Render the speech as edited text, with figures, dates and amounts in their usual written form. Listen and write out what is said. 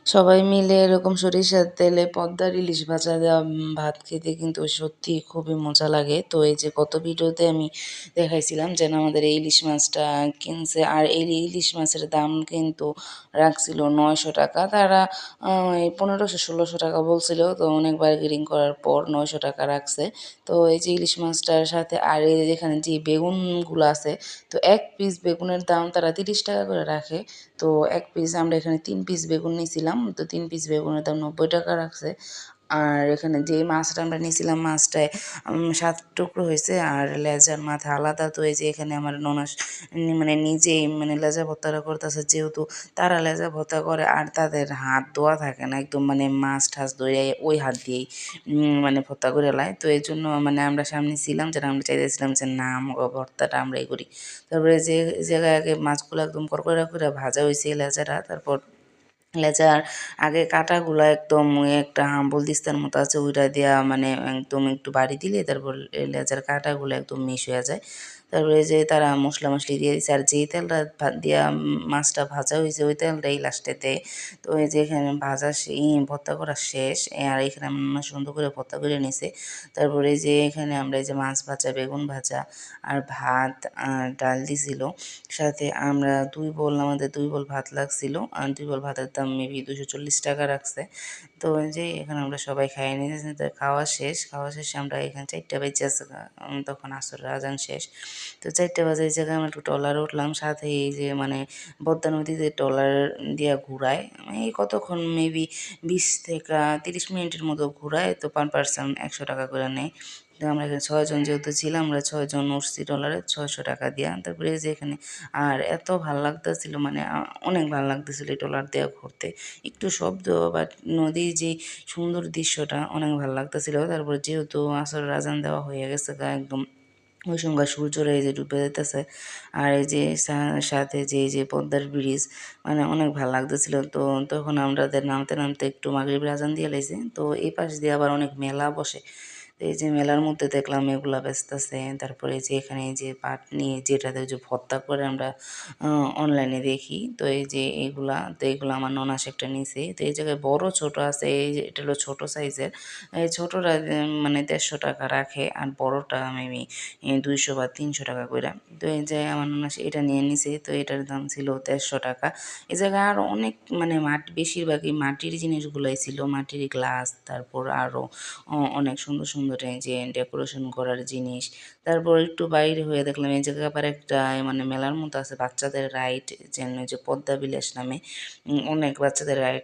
সবাই মিলে এরকম সরিষার তেলে পদ্মার ইলিশ ভাজা দেওয়া ভাত খেতে কিন্তু সত্যিই খুবই মজা লাগে। তো এই যে গত ভিডিওতে আমি দেখাইছিলাম যেন আমাদের এই ইলিশ মাছটা কিনছে, আর এই ইলিশ মাছের দাম কিন্তু রাখছিল ৳৯০০। তারা এই ১৫০০-১৬০০ টাকা বলছিল। তো অনেক বার্গেনিং করার পর ৳৯০০ রাখছে। তো এই যে ইলিশ মাছটার সাথে আর এই যে এখানে যে বেগুনগুলো আছে, তো ১ পিস বেগুনের দাম তারা ৳৩০ করে রাখে। তো ১ পিস আমরা এখানে ৩ পিস বেগুন নিছিলাম। তো ৩ পিস বেগুনের দাম ৳৯০ রাখছে। আর এখানে যে মাছটা আমরা নিছিলাম মাছটায় ৭ টুকরো হইছে, আর লেজার মাথা আলাদা। তো এই যে এখানে আমার ননাস মানে নিজেই মানে লেজা ভর্তাটা করতেছে, যেহেতু তারা লেজা ভর্তা করে আর তাদের হাত ধোয়া থাকে না। একদম মানে মাছ-টাছ ধইরা ওই হাত দিয়েই মানে ভর্তা করে লায়। তো এজন্য মানে আমরা সামনে ছিলাম যেটা আমরা চাইতেছিলাম যে না আমগো ভর্তাটা আমরাই করি। তারপরে যে জায়গায় আগে মাছগুলো একদম কড়কড়া করে ভাজা হইছে লেজাটা, তারপর লেজার আগে কাঁটাগুলা একদম ওই একটা হাম্বল দিস্তার মতো আছে ওইটা দিয়া মানে একদম একটু বাড়ি দিলে তারপর লেজার কাঁটাগুলো একদম মিশ হয়ে যায়। তারপরে যে তারা মশলা-মশলি দিয়ে দিছে, আর যেই তেলটা দিয়া মাছটা ভাজা হইছে ওই তেলটাই লাস্টে দেয়। তো এই যে এখানে ভাজা ভর্তা করা শেষ। আর এখানে আমার সুন্দর করে ভর্তা করে নিছে। তারপরে যে এখানে আমরা এই যে মাছ ভাজা, বেগুন ভাজা আর ভাত আর ডাল দিছিল। সাথে আমরা ২ বোল, আমাদের ২ বোল ভাত লাগছিল। আর ২ বোল ভাতের দাম মেবি ৳২৪০ রাখছে। তো ওই যে এখানে আমরা সবাই খাইয়ে নিয়েছি। তো খাওয়া শেষ। খাওয়া শেষে আমরা এখানে ৪টা বাইজা তখন আসরের আজান শেষ। তো ৪টা বাজে এই জায়গায় আমরা একটু ট্রলারে উঠলাম। সাথে এই যে মানে পদ্মা নদীতে ট্রলার দিয়া ঘুরায়। এই কতক্ষণ মেবি ২০ থেকে ৩০ মিনিটের মতো ঘুরায়। তো পার পারসন ৳১০০ করে নেয়। তো আমরা এখানে ৬ জন যেহেতু ছিলাম, আমরা ৬ জন উঠছি ট্রলারে ৳৬০০ দিয়া। তারপরে এই যে এখানে আর এত ভাল লাগতেছিল মানে অনেক ভাল লাগতেছিল এই ট্রলার দিয়ে ঘুরতে। একটু শব্দ বাট নদীর যে সুন্দর দৃশ্যটা অনেক ভাল লাগতেছিল। তারপরে যেহেতু আসরের আজান দেওয়া হয়ে গেছে একদম ওই সময় সূর্যটা এই যে ডুবে যাইতেছে, আর এই যে সাথে যে এই যে পদ্মার ব্রিজ মানে অনেক ভাল লাগতেছিল। তো তখন আমাদের নামতে নামতে একটু মাগরিবের আজান দিয়ে লাইছে। তো এই পাশ দিয়ে আবার অনেক মেলা বসে। তো এই যে মেলার মধ্যে দেখলাম এগুলা বেচতেছে। তারপরে এই যে এখানে এই যে পাট নিয়ে যেটাতে ওই যে ভর্তা করে আমরা অনলাইনে দেখি। তো এই যে এগুলা, তো এগুলা আমার ননাস একটা নিছে। তো এই জায়গায় বড় ছোট আছে। এই যে এটা হলো ছোট সাইজের। এই ছোটটা মানে ৳১৫০ রাখে, আর বড়টা মেবি ৳২০০ বা ৳৩০০ কইরা। তো এই যে আমার ননাস এটা নিয়ে নিছে। তো এটার দাম ছিল ৳১৫০। এই জায়গায় আরো অনেক মানে বেশিরভাগই মাটির জিনিসগুলাই ছিল। মাটির গ্লাস, তারপর আরো অনেক সুন্দর, সুন্দর এই যে ডেকোরেশন করার জিনিস। তারপর একটু বাইরে হয়ে দেখলাম এই জায়গায় আবার একটা মানে মেলার মতো আছে বাচ্চাদের রাইড, যেন ওই যে পদ্মা বিলাস নামে অনেক বাচ্চাদের রাইড